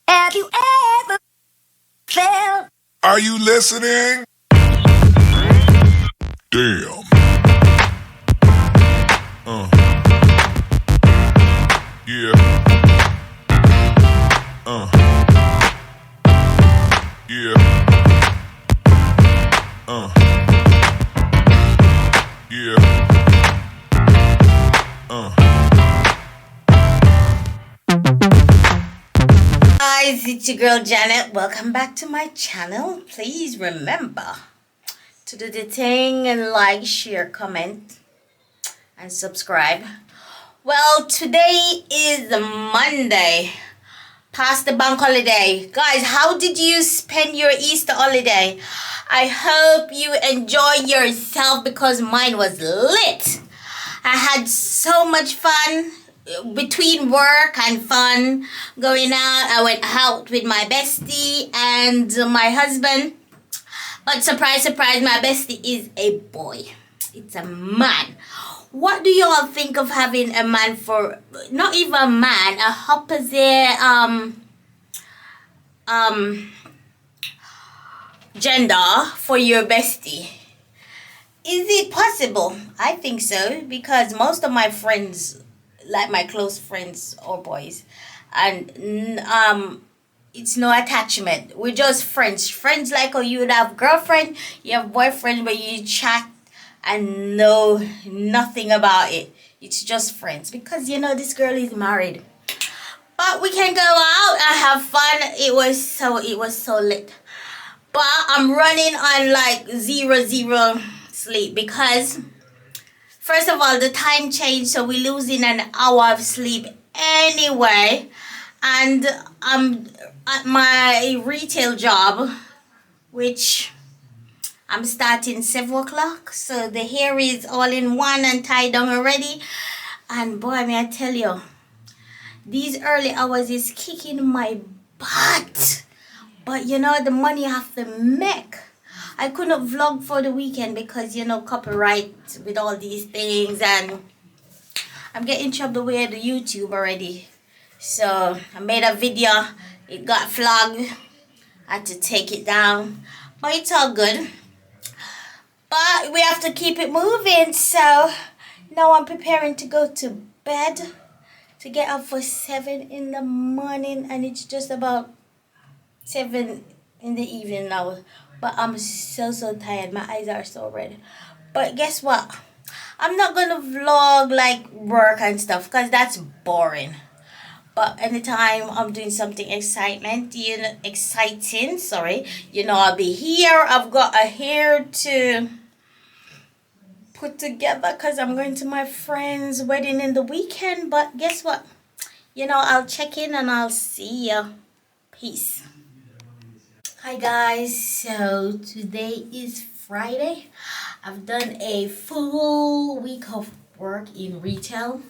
Have you ever felt? Are you listening? Damn. Yeah. Yeah. Yeah. Guys, it's your girl Janet. Welcome back to my channel. Please remember to do the thing and like, share, comment, and subscribe. Well, today is Monday, past the bank holiday. Guys, how did you spend your Easter holiday? I hope you enjoy yourself because mine was lit. I had so much fun between work and fun going out. I went out with my bestie and my husband. But surprise, surprise, my bestie is a boy. It's a man. What do y'all think of having a man for, not even a man, a opposite um gender for your bestie? Is it possible? I think so because most of my friends, like my close friends, are boys, and it's no attachment. We're just friends. Friends like how you would have girlfriend, you have boyfriend, where you chat and know nothing about it. It's just friends because this girl is married. But we can go out and have fun. It was so lit. But I'm running on like zero sleep because first of all the time changed, so we're losing an hour of sleep anyway. And I'm at my retail job, which I'm starting 7 o'clock. So the hair is all in one and tied down already. And boy, may I tell you, these early hours is kicking my butt. But the money I have to make. I couldn't vlog for the weekend because copyright with all these things, and I'm getting trouble with the YouTube already. So I made a video, it got flagged, I had to take it down, but it's all good. But we have to keep it moving, so now I'm preparing to go to bed, to get up for 7 in the morning, and it's just about 7 in the evening now. But I'm so tired. My eyes are so red. But guess what? I'm not gonna vlog like work and stuff because that's boring. But anytime I'm doing something exciting, I'll be here. I've got a hair to put together because I'm going to my friend's wedding in the weekend. But guess what? I'll check in and I'll see ya. Peace. Hi guys, so today is Friday. I've done a full week of work in retail.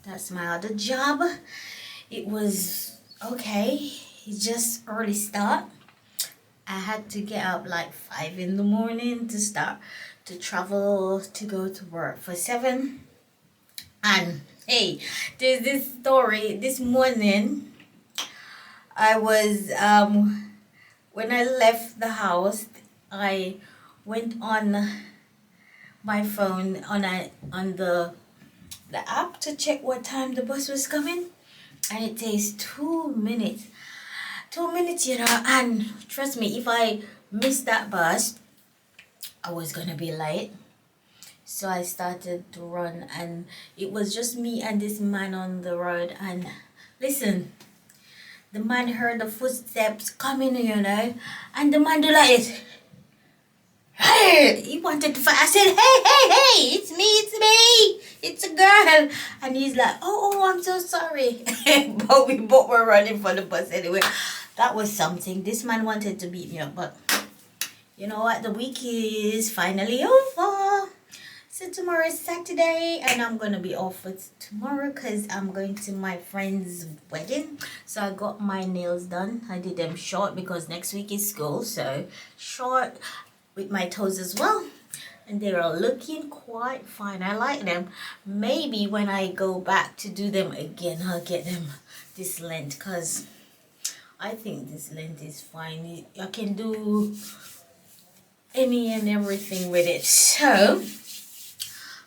That's my other job. It was okay. It's just early start. I had to get up like 5 in the morning to start to travel to go to work for 7. And hey, there's this story. This morning I was when I left the house, I went on my phone on the app to check what time the bus was coming, and it takes 2 minutes. 2 minutes, and trust me, if I missed that bus, I was gonna be late. So I started to run, and it was just me and this man on the road. And listen, the man heard the footsteps coming, and the man do like this. Hey, he wanted to fight. I said, hey, it's me, it's a girl. And he's like, oh, I'm so sorry. But we both were running for the bus anyway. That was something. This man wanted to beat me up, but you know what? The week is finally over. So tomorrow is Saturday, and I'm gonna be off for tomorrow because I'm going to my friend's wedding. So I got my nails done. I did them short because next week is school, so short with my toes as well. And they are looking quite fine. I like them. Maybe when I go back to do them again, I'll get them this length because I think this length is fine. I can do any and everything with it. So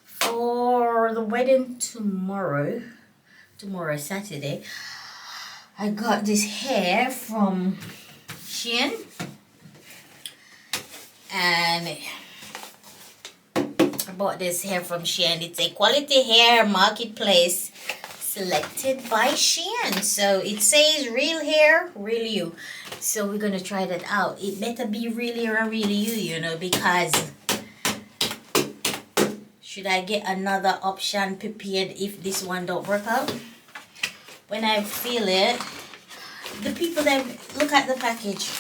for the wedding tomorrow Saturday, I got this hair from Shein, and I bought this hair from Shein. It's a quality hair marketplace selected by Shein. So it says real hair, real you. So we're gonna try that out. It better be really or really you know, because should I get another option prepared if this one don't work out? When I feel it, the people that look at the package,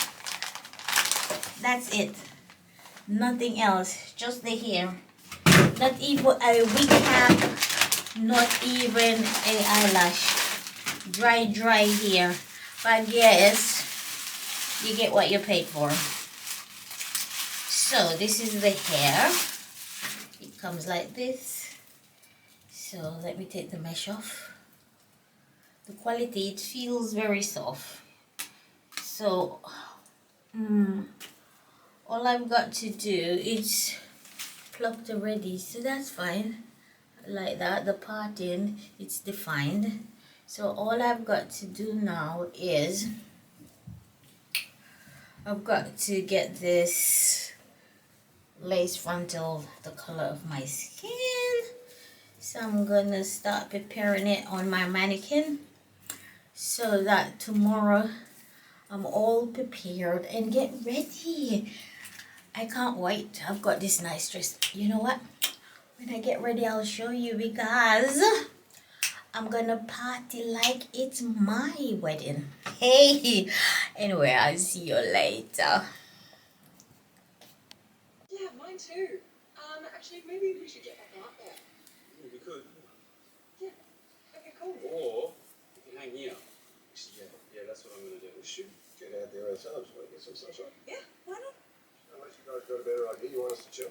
that's it. Nothing else, just the hair. Not even a wig cap, not even a eyelash. Dry hair. But I guess you get what you paid for. So this is the hair. It comes like this. So let me take the mesh off. The quality, it feels very soft. So all I've got to do is plucked already, so that's fine. Like that, the parting, it's defined. So all I've got to do now is I've got to get this lace frontal the color of my skin. So I'm gonna start preparing it on my mannequin so that tomorrow I'm all prepared and get ready. I can't wait. I've got this nice dress. You know what? When I get ready, I'll show you, because I'm gonna party like it's my wedding. Hey! Anyway, I'll see you later. Yeah, mine too. Actually, maybe we should get back out there. Yeah, we could. Yeah. Okay, cool. Or we can hang here. Yeah, that's what I'm going to do. We should get out there ourselves and get some sunshine. Yeah, why not? Unless you guys got a better idea, you want us to chill?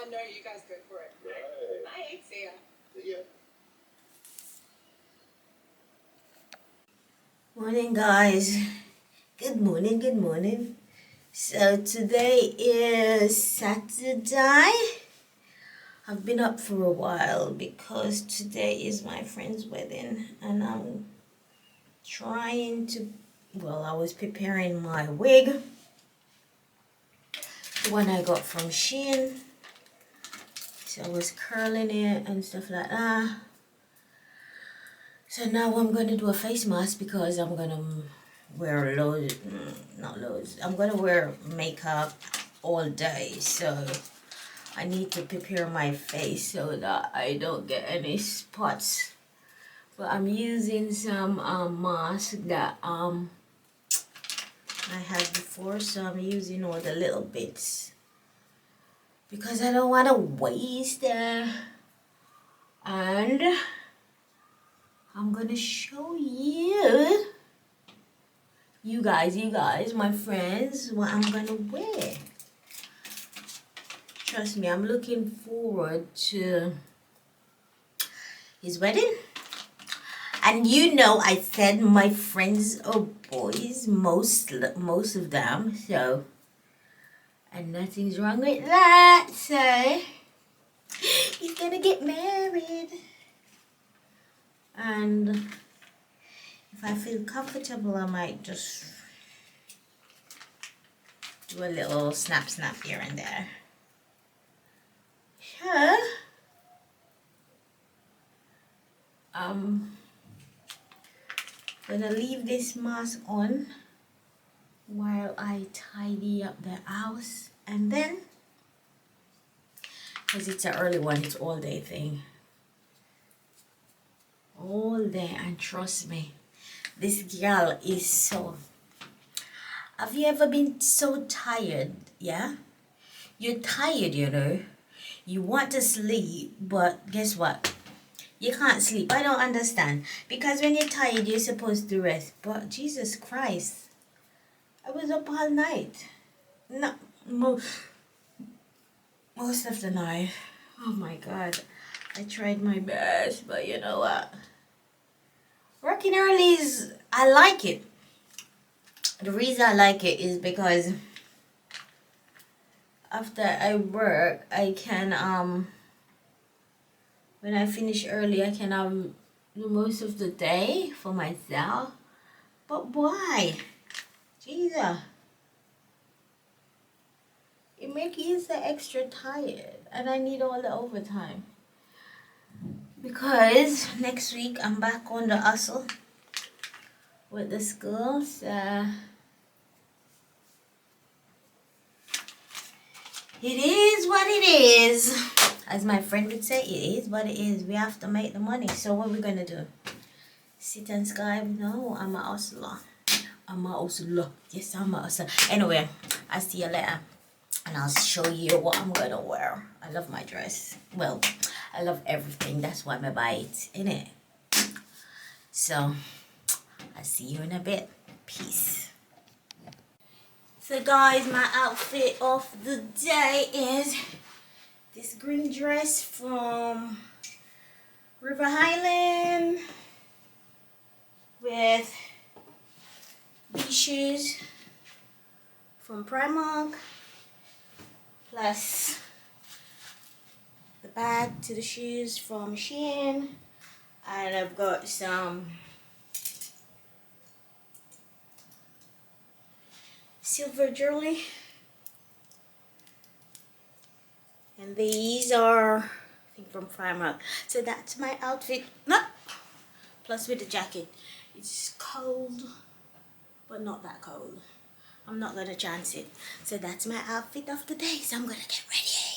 No, you guys go for it. Right. Bye, see ya. See ya. Morning, guys. Good morning. So today is Saturday. I've been up for a while because today is my friend's wedding, and I'm trying to, well, I was preparing my wig, the one I got from Shein. So I was curling it and stuff like that. So now I'm going to do a face mask because I'm going to wear I'm going to wear makeup all day. So I need to prepare my face so that I don't get any spots. But I'm using some mask that I had before. So I'm using all the little bits, because I don't want to waste it. And I'm gonna show you guys, my friends, what I'm gonna wear. Trust me, I'm looking forward to his wedding. And you know, I said my friends are boys, most of them, so, and nothing's wrong with that. So he's gonna get married, and if I feel comfortable, I might just do a little snap here and there. Sure. Gonna leave this mask on while I tidy up the house, and then, because it's an early one, it's all day thing, all day. And trust me, this girl is so, have you ever been so tired? Yeah, you're tired, you know, you want to sleep, but guess what, you can't sleep. I don't understand, because when you're tired, you're supposed to rest. But Jesus Christ, I was up all night. No, most of the night. Oh my God, I tried my best, but you know what? Working early is, I like it. The reason I like it is because after I work, I can when I finish early, I can do most of the day for myself. But why? Jesus. It makes you so extra tired, and I need all the overtime. Because next week I'm back on the hustle with the school, so it is what it is. As my friend would say, it is what it is. We have to make the money. So what are we gonna do? Sit and Skype? No, I'm a hustler. I'm a hustler. Yes, I'm a hustler. Anyway, I'll see you later. And I'll show you what I'm gonna wear. I love my dress. Well, I love everything. That's why I buy it, innit? So, I'll see you in a bit. Peace. So guys, my outfit of the day is this green dress from River Highland with these shoes from Primark, plus the bag to the shoes from Shein, and I've got some silver jewelry, and these are I think from Primark. So that's my outfit. No, plus with the jacket. It's cold, but not that cold. I'm not gonna chance it. So that's my outfit of the day. So I'm gonna get ready.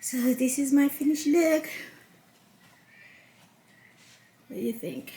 So this is my finished look. What do you think?